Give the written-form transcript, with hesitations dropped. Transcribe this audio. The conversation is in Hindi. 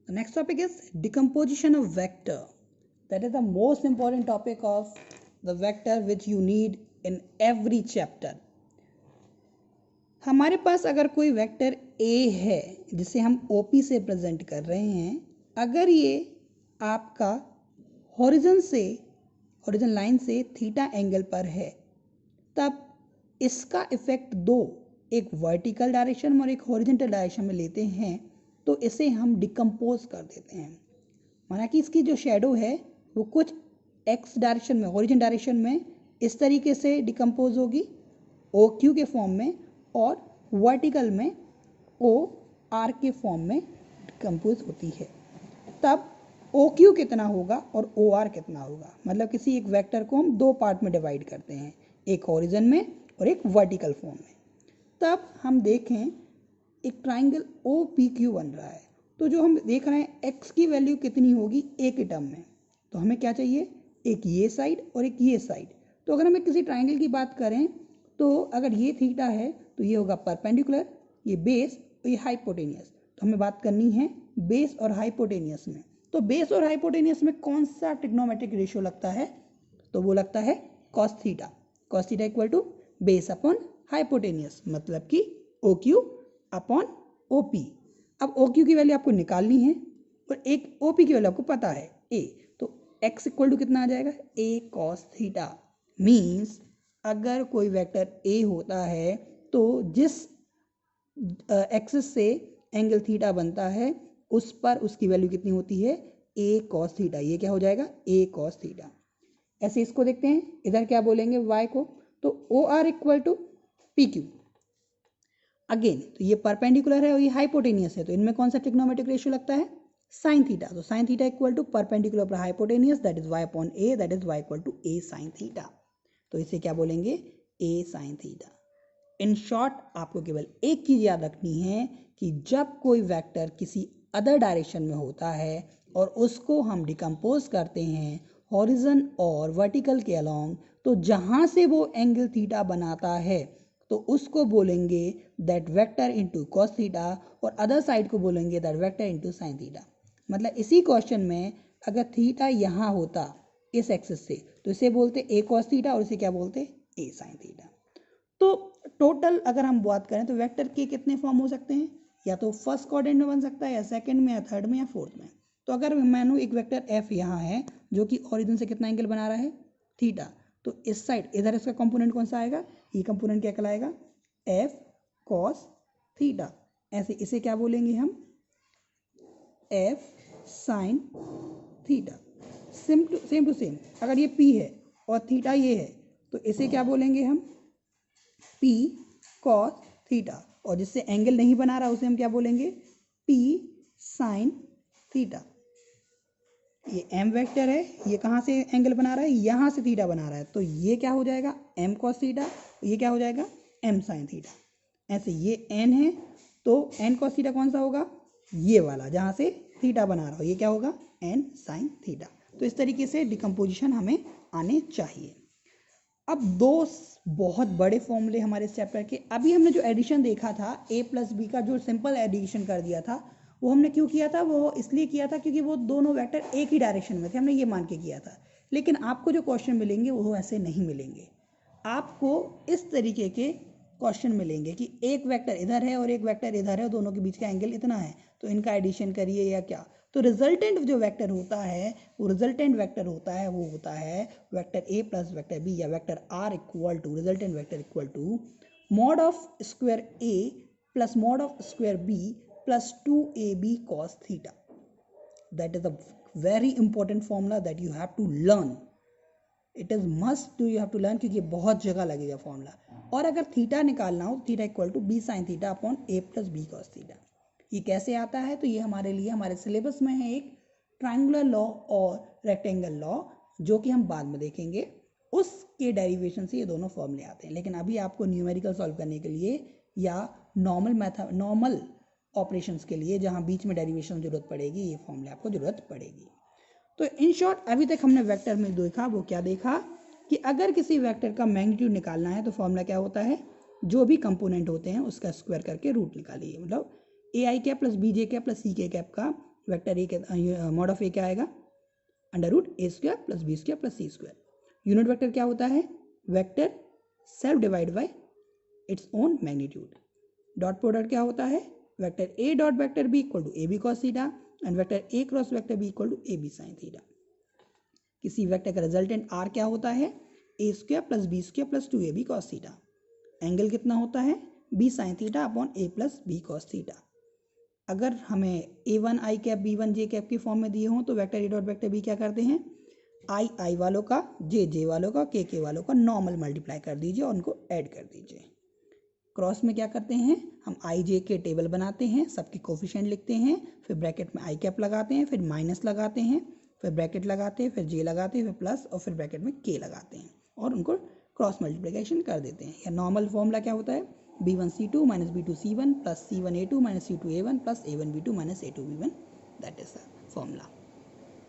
The next topic is decomposition of vector. That is the most important topic of the vector which you need in every chapter. हमारे पास अगर कोई वेक्टर A है जिसे हम OP से प्रेजेंट कर रहे हैं, अगर ये आपका हॉरिजन लाइन से थीटा एंगल पर है, तब इसका इफेक्ट दो, एक वर्टिकल डायरेक्शन में और एक हॉरिजॉन्टल डायरेक्शन में लेते हैं, तो इसे हम डिकम्पोज कर देते हैं। माना कि इसकी जो शेडो है वो कुछ एक्स डायरेक्शन में, हॉरिजॉन्टल डायरेक्शन में इस तरीके से डिकम्पोज होगी OQ के फॉर्म में, और वर्टिकल में OR के फॉर्म में डिकम्पोज होती है। तब OQ कितना होगा और OR कितना होगा, मतलब किसी एक वेक्टर को हम दो पार्ट में डिवाइड करते हैं, एक हॉरिजन में और एक वर्टिकल फॉर्म में। तब हम देखें एक ट्राइंगल OPQ बन रहा है, तो जो हम देख रहे हैं x की वैल्यू कितनी होगी a के टर्म में, तो हमें क्या चाहिए, एक ये साइड और एक ये साइड। तो अगर हमें किसी ट्राइंगल की बात करें तो अगर ये थीटा है तो ये होगा परपेंडिकुलर, ये बेस और ये हाइपोटेनियस। तो हमें बात करनी है बेस और हाइपोटेनियस में। तो बेस और हाइपोटेनियस में कौन सा ट्रिग्नोमेट्रिक रेशियो लगता है, तो वो लगता है cos theta. Cos theta equal to base upon hypotenuse, मतलब कि OQ अपॉन OP। अब OQ की वैल्यू आपको निकालनी है और एक OP की वैल्यू आपको पता है A, तो x इक्वल टू कितना आ जाएगा, A कॉस थीटा। मीन्स अगर कोई वेक्टर A होता है तो जिस एक्सिस से एंगल थीटा बनता है उस पर उसकी वैल्यू कितनी होती है, A कॉस थीटा। ये क्या हो जाएगा, A कॉस थीटा। ऐसे इसको देखते हैं, इधर क्या बोलेंगे y को, तो OR equal to PQ। Again तो ये परपेंडिकुलर है और ये हाइपोटेनियस है, तो इनमें कौन सा ट्रिग्नोमेट्रिक रेशियो लगता है, साइन थीटा। तो sine theta equal to perpendicular पर hypotenuse, that is y upon a, that is y equal to a sine theta. तो इसे क्या बोलेंगे, a sine theta. In short आपको केवल एक चीज याद रखनी है कि जब कोई वेक्टर किसी अदर डायरेक्शन में होता है और उसको हम डिकम्पोज करते हैं हॉरिजन और वर्टिकल के अलोंग, तो जहां से वो एंगल थीटा बनाता है तो उसको बोलेंगे that vector into cos theta, और अदर साइड को बोलेंगे that vector into sine theta. मतलब इसी क्वेश्चन में अगर थीटा यहाँ होता इस एक्सिस से, तो इसे बोलते a कॉस थीटा और इसे क्या बोलते a साइन थीटा। तो टोटल अगर हम बात करें तो वेक्टर के कितने फॉर्म हो सकते हैं, या तो फर्स्ट क्वाड्रेंट में बन सकता है, या सेकंड में, या थर्ड में, या फोर्थ में। तो अगर मानो एक वेक्टर f यहाँ है जो कि ओरिजिन से कितना एंगल बना रहा है, थीटा, तो इस साइड इधर इसका कंपोनेंट कौन सा आएगा, ये कंपोनेंट क्या कहलाएगा, f cos थीटा। ऐसे इसे क्या बोलेंगे हम, f sin theta. Same to same अगर ये p है और थीटा ये है, तो इसे क्या बोलेंगे हम, p cos थीटा। और जिससे एंगल नहीं बना रहा उसे हम क्या बोलेंगे, p sin थीटा। ये m वेक्टर है, ये कहाँ से एंगल बना रहा है, यहाँ से थीटा बना रहा है, तो ये क्या हो जाएगा m cos थीटा, ये क्या हो जाएगा m sin थीटा। ऐसे ये n है तो n cos थीटा कौन सा होगा, ये वाला जहाँ से थीटा बना रहा हो, ये क्या होगा n sin थीटा। तो इस तरीके से डिकम्पोजिशन हमें आने चाहिए। अब दो बहुत बड़े फॉर्मूले हमारे इस चैप्टर के, अभी हमने जो एडिशन देखा था a प्लस बी का, जो सिंपल एडिशन कर दिया था, वो हमने क्यों किया था, वो इसलिए किया था क्योंकि वो दोनों वेक्टर एक ही डायरेक्शन में थे, हमने ये मान के किया था। लेकिन आपको जो क्वेश्चन मिलेंगे वो ऐसे नहीं मिलेंगे, आपको इस तरीके के क्वेश्चन मिलेंगे कि एक वेक्टर इधर है और एक वेक्टर इधर है, दोनों के बीच का एंगल इतना है, तो इनका एडिशन करिए या क्या। तो रिजल्टेंट जो वेक्टर होता है, वो रिजल्टेंट वेक्टर होता है, वो होता है vector a plus vector b, या vector r equal to resultant vector equal to mod of square a plus mod of square b plus 2ab cos theta. That is a very important formula that you have to learn, it is must to you have to learn, क्योंकि बहुत जगह लगेगा फॉर्मूला। और अगर थीटा निकालना हो, theta equal to b sine theta upon a plus b cos theta. ये कैसे आता है, तो ये हमारे लिए हमारे सिलेबस में है एक ट्रायंगुलर लॉ और रेक्टेंगल लॉ, जो कि हम बाद में देखेंगे, उसके डेरिवेशन से ये दोनों फॉर्मूले आते हैं। लेकिन अभी आपको न्यूमेरिकल सॉल्व करने के लिए या नॉर्मल ऑपरेशंस के लिए जहाँ बीच में डेरिवेशन की जरूरत पड़ेगी, ये फॉर्मूले आपको जरूरत पड़ेगी। तो इन शॉर्ट अभी तक हमने वेक्टर में देखा, वो क्या देखा कि अगर किसी वेक्टर का मैग्नीट्यूड निकालना है तो फॉर्मूला क्या होता है, जो भी कंपोनेंट होते हैं उसका स्क्वायर करके रूट निकालिए। मतलब ai cap plus bj cap plus ck cap का वेक्टर ए के मॉड ऑफ ए क्या आएगा, under root A square plus B square plus C square. Unit vector क्या होता है, vector self divide by its own magnitude. Dot product क्या होता है, vector A dot vector B equal to A B cos theta and vector A cross vector B equal to A B sine theta. किसी वेक्टर का रिजल्टेंट आर क्या होता है, A square plus B square plus two A B cos theta. Angle कितना होता है, B sine theta upon A plus B cos theta. अगर हमें A1 I cap B1 J cap के फॉर्म में दिए हों तो vector A dot vector B क्या करते हैं, आई वालों का, जे वालों का, के वालों का नॉर्मल मल्टीप्लाई कर दीजिए और उनको ऐड कर दीजिए। क्रॉस में क्या करते हैं, हम आई जे के टेबल बनाते हैं, सबके कोफिशिएंट लिखते हैं, फिर ब्रैकेट में आई कैप लगाते हैं, फिर माइनस लगाते हैं, फिर ब्रैकेट लगाते हैं, फिर जे लगाते हैं, फिर प्लस और फिर ब्रैकेट में के लगाते हैं और उनको क्रॉस मल्टीप्लिकेशन कर देते हैं। या नॉर्मल फॉर्मूला क्या होता है, B1C2 minus B2C1 plus C1A2 minus C2A1 plus A1B2 minus A2B1, that is the formula.